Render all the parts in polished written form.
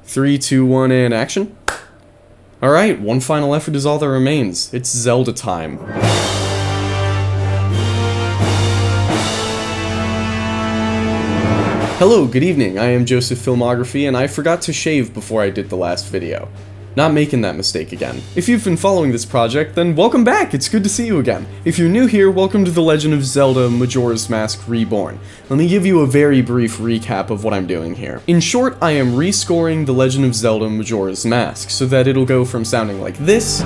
3, 2, 1, and action. Alright, one final effort is all that remains. It's Zelda time. Hello, good evening. I am Joseph Filmography, and I forgot to shave before I did the last video. Not making that mistake again. If you've been following this project, then welcome back! It's good to see you again. If you're new here, welcome to The Legend of Zelda Majora's Mask Reborn. Let me give you a very brief recap of what I'm doing here. In short, I am rescoring The Legend of Zelda Majora's Mask, so that it'll go from sounding like this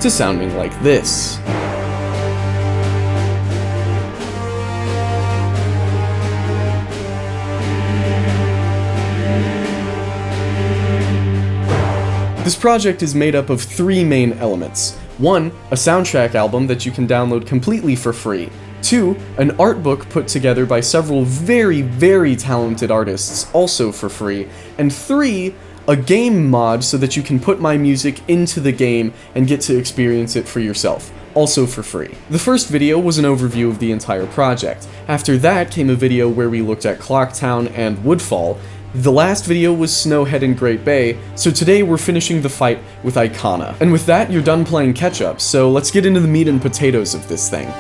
to sounding like this. This project is made up of three main elements. 1. A soundtrack album that you can download completely for free. 2. An art book put together by several very talented artists, also for free. And 3. A game mod so that you can put my music into the game and get to experience it for yourself, also for free. The first video was an overview of the entire project. After that came a video where we looked at Clocktown and Woodfall. The last video was Snowhead and Great Bay, so today we're finishing the fight with Ikana. And with that, you're done playing catch-up, so let's get into the meat and potatoes of this thing.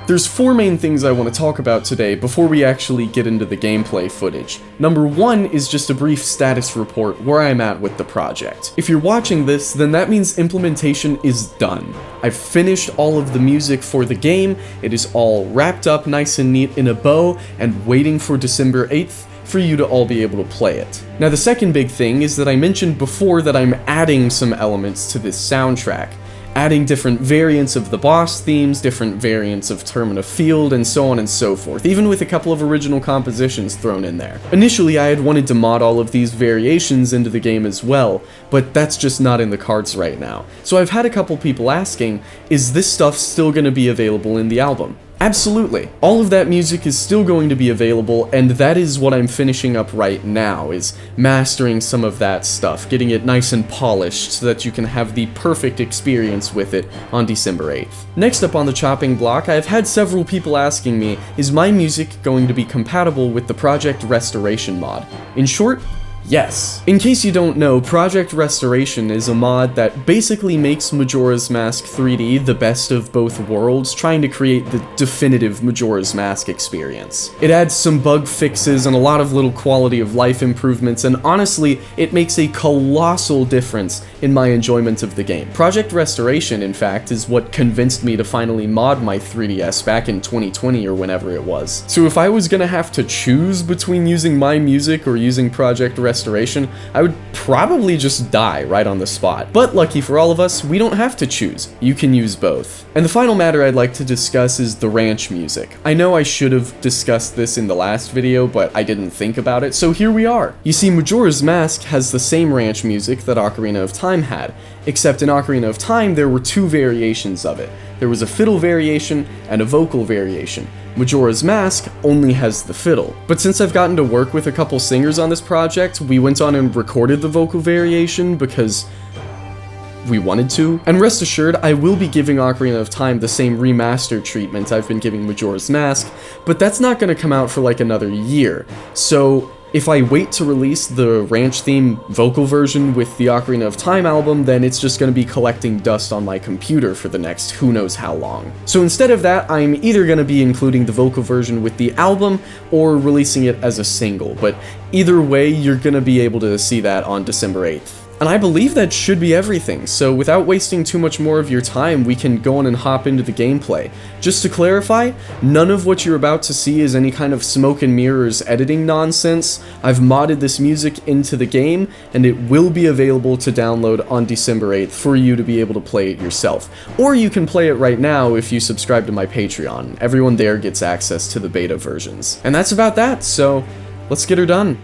There's four main things I want to talk about today before we actually get into the gameplay footage. Number 1 is just a brief status report where I'm at with the project. If you're watching this, then that means implementation is done. I've finished all of the music for the game, it is all wrapped up nice and neat in a bow, and waiting for December 8th for you to all be able to play it. Now the second big thing is that I mentioned before that I'm adding some elements to this soundtrack. Adding different variants of the boss themes, different variants of Termina Field, and so on and so forth, even with a couple of original compositions thrown in there. Initially, I had wanted to mod all of these variations into the game as well, but that's just not in the cards right now. So I've had a couple people asking, is this stuff still going to be available in the album? Absolutely. All of that music is still going to be available, and that is what I'm finishing up right now, is mastering some of that stuff, getting it nice and polished so that you can have the perfect experience with it on December 8th. Next up on the chopping block, I've had several people asking me, is my music going to be compatible with the Project Restoration mod? In short, yes. In case you don't know, Project Restoration is a mod that basically makes Majora's Mask 3D the best of both worlds, trying to create the definitive Majora's Mask experience. It adds some bug fixes and a lot of little quality of life improvements, and honestly, it makes a colossal difference in my enjoyment of the game. Project Restoration, in fact, is what convinced me to finally mod my 3DS back in 2020 or whenever it was. So if I was gonna have to choose between using my music or using Project Restoration, I would probably just die right on the spot. But lucky for all of us, we don't have to choose. You can use both. And the final matter I'd like to discuss is the ranch music. I know I should have discussed this in the last video, but I didn't think about it, so here we are. You see, Majora's Mask has the same ranch music that Ocarina of Time had, except in Ocarina of Time there were two variations of it. There was a fiddle variation and a vocal variation. Majora's Mask only has the fiddle. But since I've gotten to work with a couple singers on this project, we went on and recorded the vocal variation because we wanted to. And rest assured, I will be giving Ocarina of Time the same remaster treatment I've been giving Majora's Mask, but that's not going to come out for like another year. So if I wait to release the ranch theme vocal version with the Ocarina of Time album, then it's just going to be collecting dust on my computer for the next who knows how long. So instead of that, I'm either going to be including the vocal version with the album or releasing it as a single, but either way, you're going to be able to see that on December 8th. And I believe that should be everything, so without wasting too much more of your time, we can go on and hop into the gameplay. Just to clarify, none of what you're about to see is any kind of smoke and mirrors editing nonsense. I've modded this music into the game, and it will be available to download on December 8th for you to be able to play it yourself. Or you can play it right now if you subscribe to my Patreon. Everyone there gets access to the beta versions. And that's about that, so let's get her done.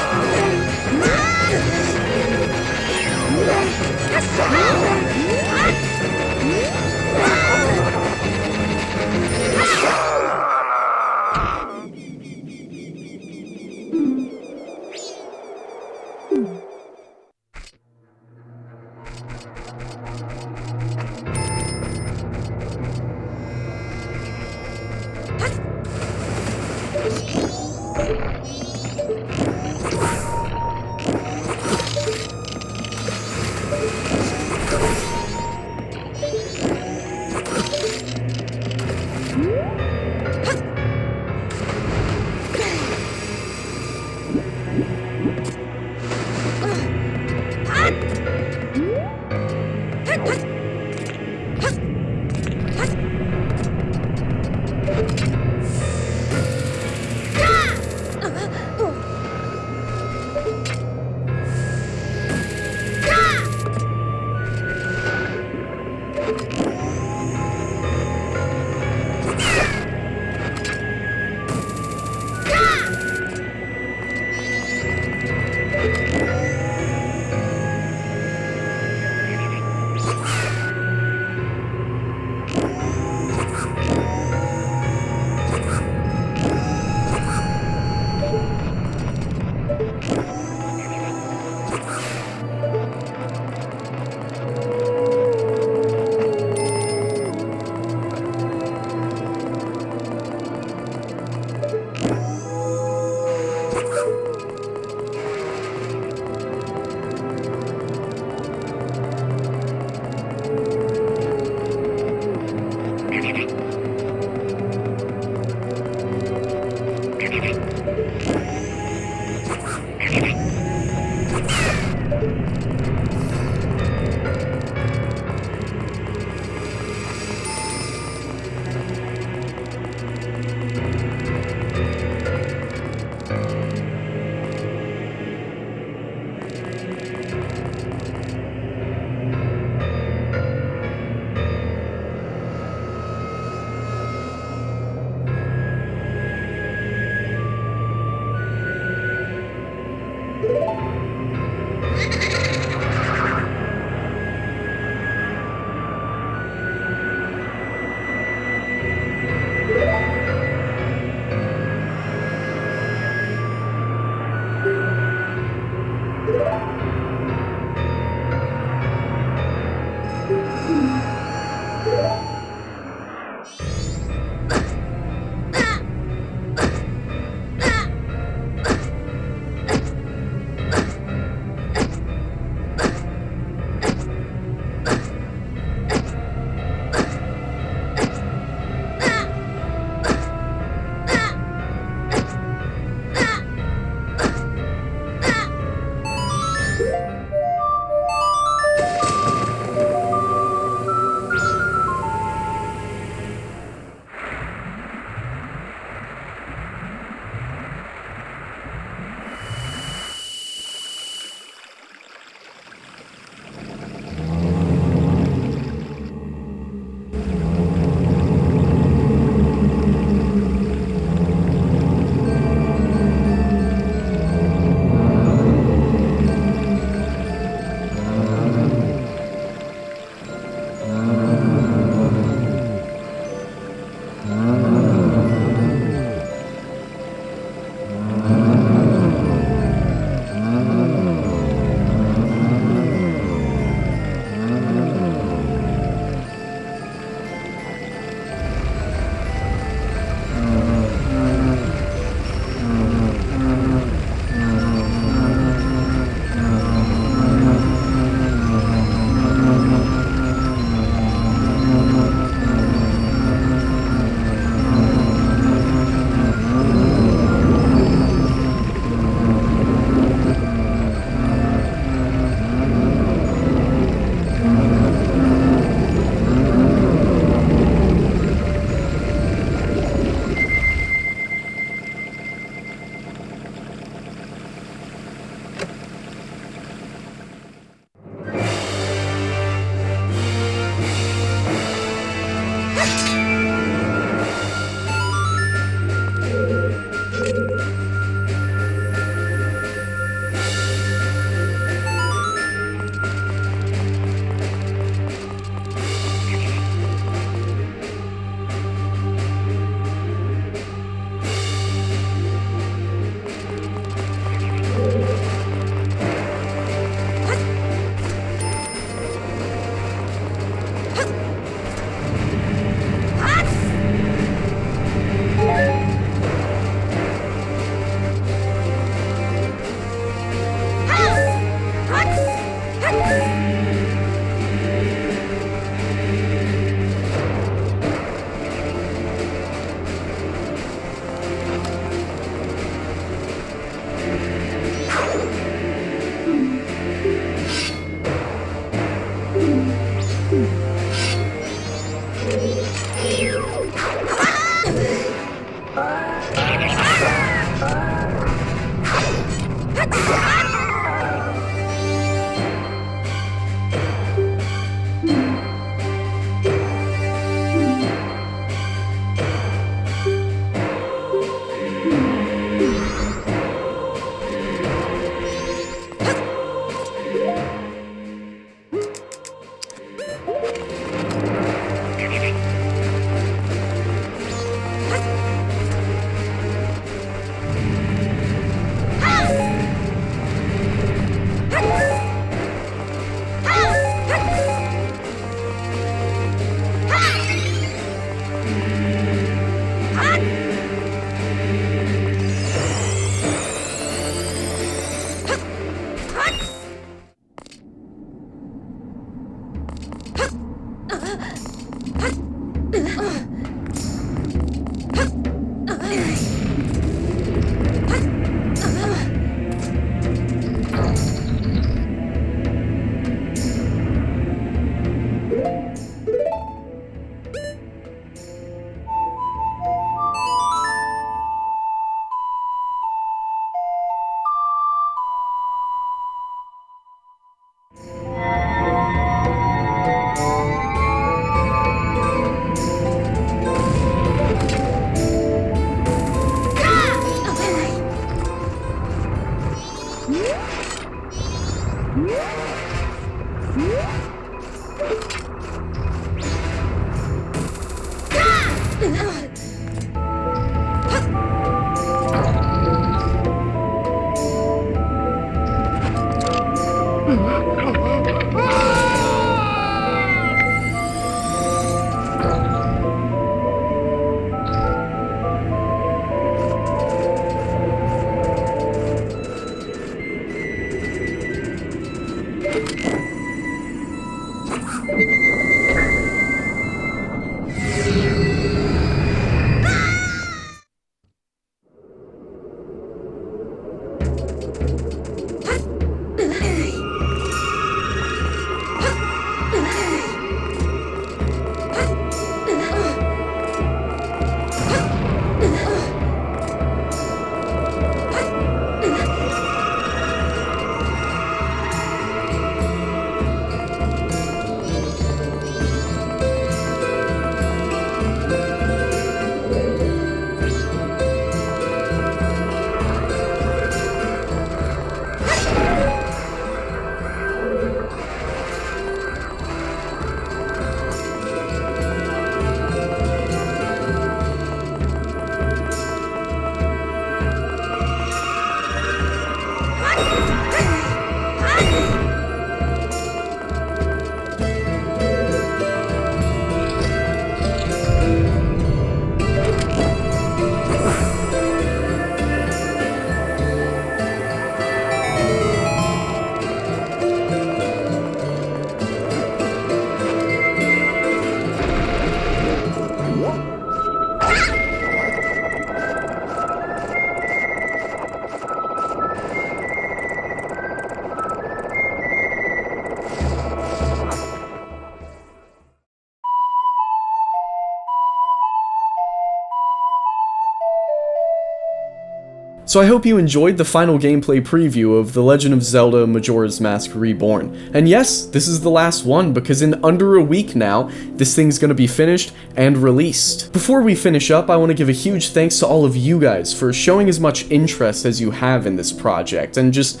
So I hope you enjoyed the final gameplay preview of The Legend of Zelda Majora's Mask Reborn. And yes, this is the last one, because in under a week now, this thing's gonna be finished and released. Before we finish up, I want to give a huge thanks to all of you guys for showing as much interest as you have in this project, and just,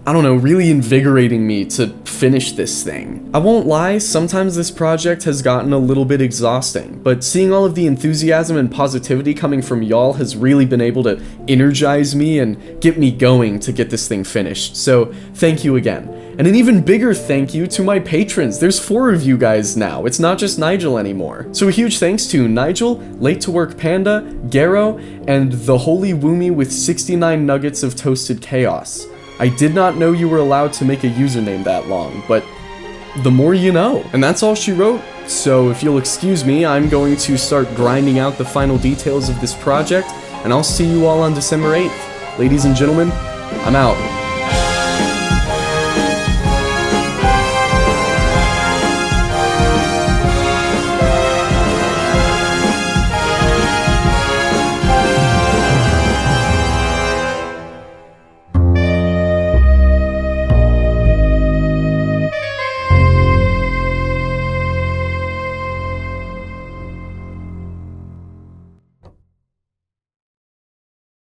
I don't know, really invigorating me to finish this thing. I won't lie, sometimes this project has gotten a little bit exhausting, but seeing all of the enthusiasm and positivity coming from y'all has really been able to energize me and get me going to get this thing finished, so thank you again. And an even bigger thank you to my patrons. There's 4 of you guys now, it's not just Nigel anymore. So a huge thanks to Nigel, Late to Work Panda, Garo, and the Holy Woomy with 69 nuggets of toasted chaos. I did not know you were allowed to make a username that long, but the more you know. And that's all she wrote, so if you'll excuse me, I'm going to start grinding out the final details of this project, and I'll see you all on December 8th. Ladies and gentlemen, I'm out.